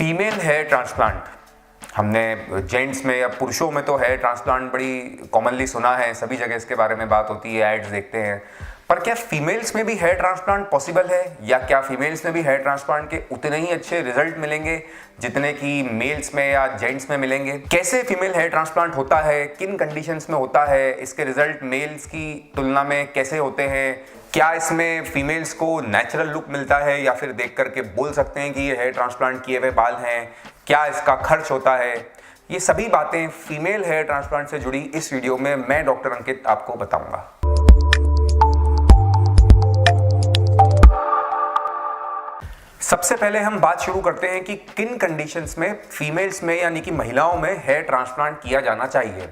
Female hair transplant, हमने gents में या पुरुषों में तो हेयर ट्रांसप्लांट बड़ी कॉमनली सुना है, सभी जगह इसके बारे में बात होती है, एड्स देखते हैं। पर क्या फीमेल्स में भी हेयर ट्रांसप्लांट पॉसिबल है, या क्या फीमेल्स में भी हेयर ट्रांसप्लांट के उतने ही अच्छे रिजल्ट मिलेंगे जितने कि मेल्स में या जेंट्स में मिलेंगे? कैसे फीमेल हेयर ट्रांसप्लांट होता है, किन कंडीशंस में होता है, इसके रिजल्ट मेल्स की तुलना में कैसे होते हैं? क्या इसमें फीमेल्स को नेचुरल लुक मिलता है या फिर देख करके बोल सकते हैं कि ये हेयर ट्रांसप्लांट किए हुए बाल हैं? क्या इसका खर्च होता है? ये सभी बातें फीमेल हेयर ट्रांसप्लांट से जुड़ी इस वीडियो में मैं डॉक्टर अंकित आपको बताऊंगा। सबसे पहले हम बात शुरू करते हैं कि किन कंडीशंस में फीमेल्स में यानी कि महिलाओं में हेयर ट्रांसप्लांट किया जाना चाहिए।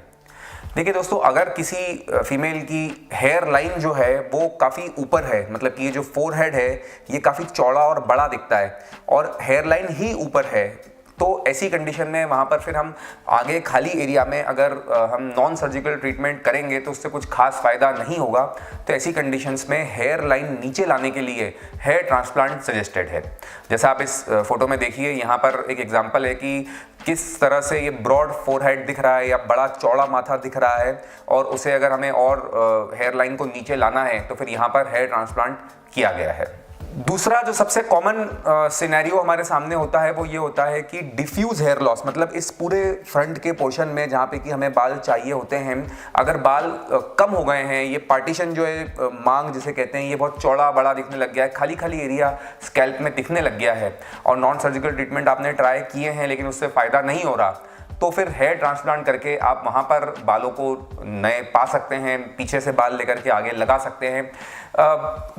देखिए दोस्तों, अगर किसी फीमेल की हेयर लाइन जो है वो काफ़ी ऊपर है, मतलब कि ये जो फोरहेड है ये काफ़ी चौड़ा और बड़ा दिखता है और हेयर लाइन ही ऊपर है, तो ऐसी कंडीशन में वहाँ पर फिर हम आगे खाली एरिया में अगर हम नॉन सर्जिकल ट्रीटमेंट करेंगे तो उससे कुछ खास फ़ायदा नहीं होगा। तो ऐसी कंडीशंस में हेयर लाइन नीचे लाने के लिए हेयर ट्रांसप्लांट सजेस्टेड है। जैसा आप इस फोटो में देखिए, यहाँ पर एक एग्जांपल है कि किस तरह से ये ब्रॉड फोरहेड दिख रहा है या बड़ा चौड़ा माथा दिख रहा है, और उसे अगर हमें और हेयर लाइन को नीचे लाना है तो फिर यहाँ पर हेयर ट्रांसप्लांट किया गया है। दूसरा जो सबसे कॉमन सिनेरियो हमारे सामने होता है वो ये होता है कि डिफ्यूज हेयर लॉस, मतलब इस पूरे फ्रंट के पोर्शन में जहाँ पे कि हमें बाल चाहिए होते हैं, अगर बाल कम हो गए हैं, ये पार्टीशन जो है मांग जिसे कहते हैं, ये बहुत चौड़ा बड़ा दिखने लग गया है, खाली खाली एरिया स्कैल्प में दिखने लग गया है और नॉन सर्जिकल ट्रीटमेंट आपने ट्राई किए हैं लेकिन उससे फ़ायदा नहीं हो रहा, तो फिर हेयर ट्रांसप्लांट करके आप वहाँ पर बालों को नए पा सकते हैं, पीछे से बाल लेकर के आगे लगा सकते हैं।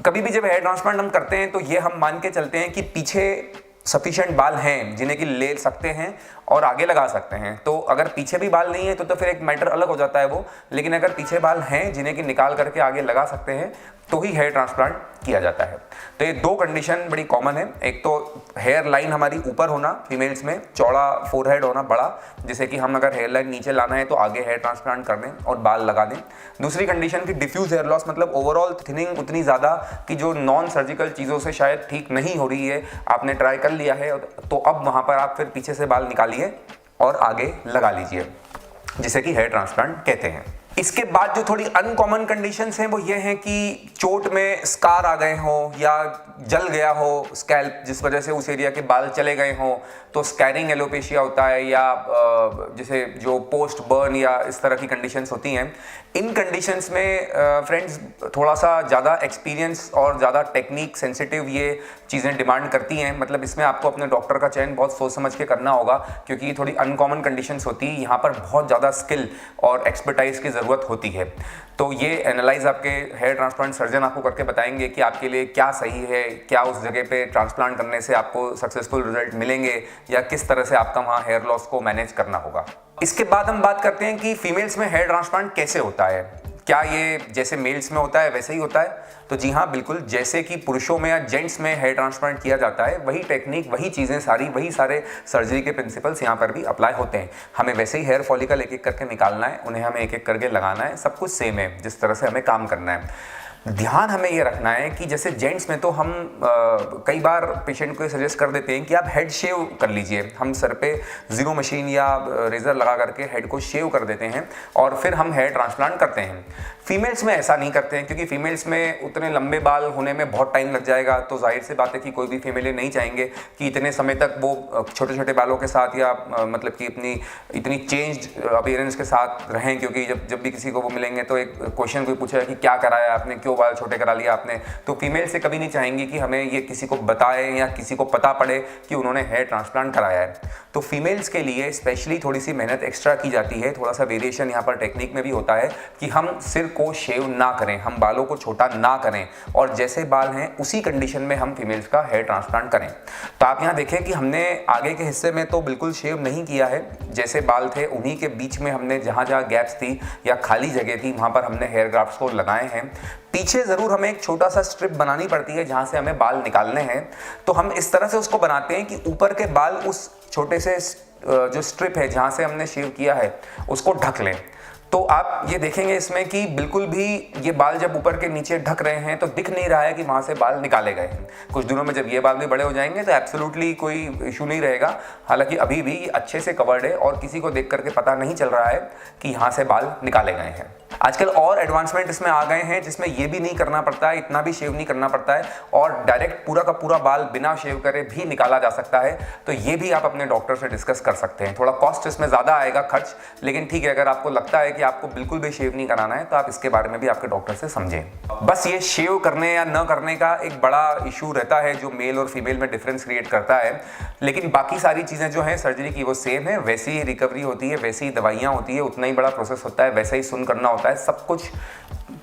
कभी भी जब हेयर ट्रांसप्लांट हम करते हैं तो ये हम मान के चलते हैं कि पीछे सफिशिएंट बाल हैं जिन्हें कि ले सकते हैं और आगे लगा सकते हैं। तो अगर पीछे भी बाल नहीं है तो फिर एक मैटर अलग हो जाता है वो, लेकिन अगर पीछे बाल हैं जिन्हें कि निकाल करके आगे लगा सकते हैं तो ही हेयर ट्रांसप्लांट किया जाता है। तो ये दो कंडीशन बड़ी कॉमन है, एक तो हेयर लाइन हमारी ऊपर होना फीमेल्स में, चौड़ा फोरहेड होना बड़ा, जिसे कि हम अगर हेयर लाइन नीचे लाना है तो आगे हेयर ट्रांसप्लांट कर दें और बाल लगा दें। दूसरी कंडीशन की डिफ्यूज हेयर लॉस, मतलब ओवरऑल थिनिंग उतनी ज़्यादा कि जो नॉन सर्जिकल चीज़ों से शायद ठीक नहीं हो रही है, आपने ट्राई कर लिया है तो अब वहाँ पर आप फिर पीछे से बाल निकालिए और आगे लगा लीजिए, जिसे कि हेयर ट्रांसप्लांट कहते हैं। इसके बाद जो थोड़ी अनकॉमन कंडीशंस हैं वो ये हैं कि चोट में स्कार आ गए हों या जल गया हो स्कैल्प, जिस वजह से उस एरिया के बाल चले गए हों, तो स्कैरिंग एलोपेशिया होता है, या जैसे जो पोस्ट बर्न या इस तरह की कंडीशंस होती हैं। इन कंडीशंस में फ्रेंड्स थोड़ा सा ज़्यादा एक्सपीरियंस और ज़्यादा टेक्निक सेंसिटिव ये चीज़ें डिमांड करती हैं, मतलब इसमें आपको अपने डॉक्टर का चयन बहुत सोच समझ के करना होगा, क्योंकि ये थोड़ी अनकॉमन कंडीशंस होती है, यहाँ पर बहुत ज़्यादा स्किल और एक्सपर्टाइज की ज़रूरत होती है। तो ये एनालाइज आपके हेयर ट्रांसप्लांट सर्जन आपको करके बताएंगे कि आपके लिए क्या सही है, क्या उस जगह पे ट्रांसप्लांट करने से आपको सक्सेसफुल रिजल्ट मिलेंगे या किस तरह से आपका वहाँ हेयर लॉस को मैनेज करना होगा। इसके बाद हम बात करते हैं कि फीमेल्स में हेयर ट्रांसप्लांट कैसे होता है। क्या ये जैसे मेल्स में होता है वैसे ही होता है? तो जी हाँ, बिल्कुल जैसे कि पुरुषों में या जेंट्स में हेयर ट्रांसप्लांट किया जाता है, वही टेक्निक, वही चीज़ें सारी, वही सारे सर्जरी के प्रिंसिपल्स यहाँ पर भी अप्लाई होते हैं। हमें वैसे ही हेयर फॉलिकल एक एक करके निकालना है, उन्हें हमें एक एक करके लगाना है, सब कुछ सेम है जिस तरह से हमें काम करना है। ध्यान हमें ये रखना है कि जैसे जेंट्स में तो हम कई बार पेशेंट को सजेस्ट कर देते हैं कि आप हेड शेव कर लीजिए, हम सर पे जीरो मशीन या रेज़र लगा करके हेड को शेव कर देते हैं और फिर हम हेयर ट्रांसप्लांट करते हैं। फीमेल्स में ऐसा नहीं करते हैं, क्योंकि फीमेल्स में उतने लंबे बाल होने में बहुत टाइम लग जाएगा, तो जाहिर सी बात है कि कोई भी फीमेलें नहीं चाहेंगे कि इतने समय तक वो छोटे छोटे बालों के साथ या मतलब कि इतनी चेंज्ड अपीयरेंस के साथ रहें, क्योंकि जब भी किसी को वो मिलेंगे तो एक क्वेश्चन कोई पूछेगा कि क्या कराया आपने, क्यों बाल छोटे करा लिया आपने। तो फीमेल से कभी नहीं चाहेंगी कि हमें ये किसी को बताए या किसी को पता पड़े कि उन्होंने हेयर ट्रांसप्लांट कराया है। तो फीमेल्स के लिए स्पेशली थोड़ी सी मेहनत एक्स्ट्रा की जाती है, थोड़ा सा वेरिएशन यहाँ पर टेक्निक में भी होता है कि हम सिर को शेव ना करें, हम बालों को छोटा ना करें और जैसे बाल हैं उसी कंडीशन में हम फीमेल्स का हेयर ट्रांसप्लांट करें। तो आप यहाँ देखें कि हमने आगे के हिस्से में तो बिल्कुल शेव नहीं किया है, जैसे बाल थे उन्हीं के बीच में हमने जहाँ जहाँ गैप्स थी या खाली जगह थी वहाँ पर हमने हेयर ग्राफ्ट्स को लगाए हैं। पीछे ज़रूर हमें एक छोटा सा स्ट्रिप बनानी पड़ती है जहाँ से हमें बाल निकालने हैं, तो हम इस तरह से उसको बनाते हैं कि ऊपर के बाल उस छोटे से जो स्ट्रिप है जहाँ से हमने शेव किया है उसको ढक लें। तो आप ये देखेंगे इसमें कि बिल्कुल भी ये बाल जब ऊपर के नीचे ढक रहे हैं तो दिख नहीं रहा है कि वहाँ से बाल निकाले गए हैं। कुछ दिनों में जब ये बाल भी बड़े हो जाएंगे तो एब्सोल्युटली कोई इशू नहीं रहेगा। हालांकि अभी भी ये अच्छे से कवर्ड है और किसी को देख करके पता नहीं चल रहा है कि यहाँ से बाल निकाले गए हैं। आजकल और एडवांसमेंट इसमें आ गए हैं जिसमें ये भी नहीं करना पड़ता है, इतना भी शेव नहीं करना पड़ता है और डायरेक्ट पूरा का पूरा बाल बिना शेव करे भी निकाला जा सकता है। तो ये भी आप अपने डॉक्टर से डिस्कस कर सकते हैं। थोड़ा कॉस्ट इसमें ज़्यादा आएगा खर्च, लेकिन ठीक है, अगर आपको लगता है कि आपको बिल्कुल भी शेव नहीं कराना है तो आप इसके बारे में भी आपके डॉक्टर से समझें। बस ये शेव करने या न करने का एक बड़ा इशू रहता है जो मेल और फीमेल में डिफरेंस क्रिएट करता है, लेकिन बाकी सारी चीज़ें जो हैं सर्जरी की वो सेम है, वैसी ही रिकवरी होती है, वैसी ही दवाइयाँ होती है, उतना ही बड़ा प्रोसेस होता है, वैसे ही सुन करना होता है। सब कुछ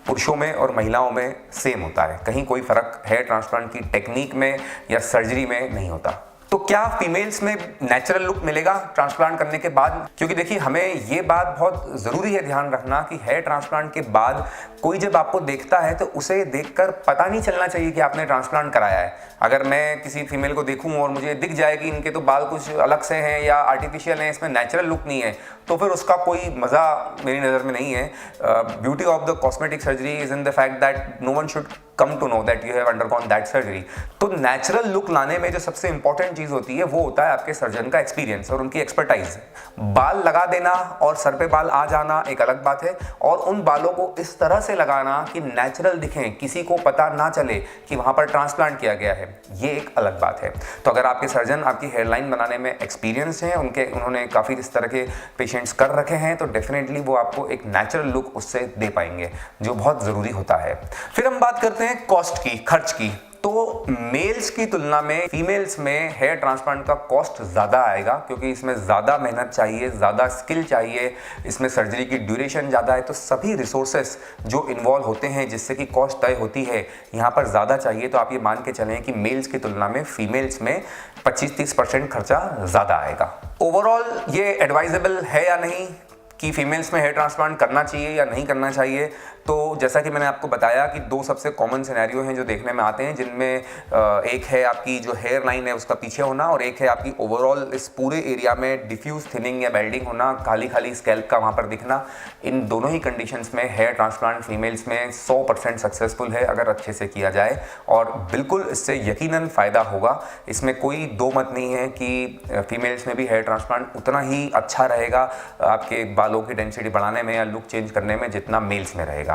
पुरुषों में और महिलाओं में सेम होता है, कहीं कोई फर्क हेयर ट्रांसप्लांट की टेक्निक में या सर्जरी में नहीं होता। तो क्या फीमेल्स में नेचुरल लुक मिलेगा ट्रांसप्लांट करने के बाद? क्योंकि देखिए हमें ये बात बहुत ज़रूरी है ध्यान रखना कि हेयर ट्रांसप्लांट के बाद कोई जब आपको देखता है तो उसे देखकर पता नहीं चलना चाहिए कि आपने ट्रांसप्लांट कराया है। अगर मैं किसी फीमेल को देखूं और मुझे दिख जाए कि इनके तो बाल कुछ अलग से हैं या आर्टिफिशियल हैं, इसमें नेचुरल लुक नहीं है, तो फिर उसका कोई मज़ा मेरी नज़र में नहीं है। Beauty of the cosmetic surgery is in the fact that no one should come to know that you have undergone that surgery. तो नेचुरल लुक लाने में जो सबसे इंपॉर्टेंट चीज़ होती है वो होता है आपके सर्जन का एक्सपीरियंस और उनकी एक्सपर्टाइज। बाल लगा देना और सर पे बाल आ जाना एक अलग बात है, और उन बालों को इस तरह से लगाना कि नेचुरल दिखें, किसी को पता ना चले कि वहाँ पर ट्रांसप्लांट किया गया है, ये एक अलग बात है। तो अगर आपके सर्जन आपकी हेयरलाइन बनाने में एक्सपीरियंस हैं, उन्होंने काफ़ी इस तरह के पेशेंट्स कर रखे हैं, तो डेफिनेटली वो आपको एक नेचुरल लुक उससे दे पाएंगे, जो बहुत ज़रूरी होता है। फिर हम बात करते हैं कॉस्ट की, खर्च की। तो मेल्स की तुलना में फीमेल्स में हेयर ट्रांसप्लांट का कॉस्ट ज़्यादा आएगा, क्योंकि इसमें ज़्यादा मेहनत चाहिए, ज़्यादा स्किल चाहिए, इसमें सर्जरी की ड्यूरेशन ज़्यादा है। तो सभी रिसोर्सेस जो इन्वॉल्व होते हैं जिससे कि कॉस्ट तय होती है, यहाँ पर ज़्यादा चाहिए। तो आप ये मान के चलें कि मेल्स की तुलना में फीमेल्स में 25-30% खर्चा ज़्यादा आएगा। ओवरऑल ये एडवाइजेबल है या नहीं कि फीमेल्स में हेयर ट्रांसप्लांट करना चाहिए या नहीं करना चाहिए? तो जैसा कि मैंने आपको बताया कि दो सबसे कॉमन सिनेरियो हैं जो देखने में आते हैं, जिनमें एक है आपकी जो हेयर लाइन है उसका पीछे होना, और एक है आपकी ओवरऑल इस पूरे एरिया में डिफ्यूज थिनिंग या बेल्डिंग होना, खाली खाली स्कैल्प का वहाँ पर दिखना। इन दोनों ही कंडीशंस में हेयर ट्रांसप्लांट फीमेल्स में 100% सक्सेसफुल है अगर अच्छे से किया जाए, और बिल्कुल इससे यकीनन फ़ायदा होगा। इसमें कोई दो मत नहीं है कि फीमेल्स में भी हेयर ट्रांसप्लांट उतना ही अच्छा रहेगा आपके बालों की डेंसिटी बढ़ाने में या लुक चेंज करने में जितना मेल्स में रहेगा।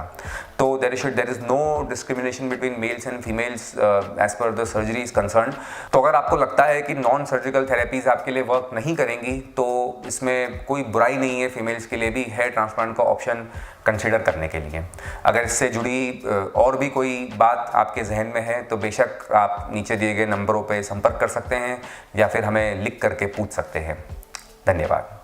तो there is no discrimination between males and females as per the surgery is concerned। तो अगर आपको लगता है कि नॉन सर्जिकल थेरेपीज आपके लिए वर्क नहीं करेंगी, तो इसमें कोई बुराई नहीं है फीमेल्स के लिए भी हेयर ट्रांसप्लांट का ऑप्शन कंसिडर करने के लिए। अगर इससे जुड़ी और भी कोई बात आपके जहन में है तो बेशक आप नीचे दिए गए नंबरों पर संपर्क कर सकते हैं या फिर हमें लिख करके पूछ सकते हैं। धन्यवाद।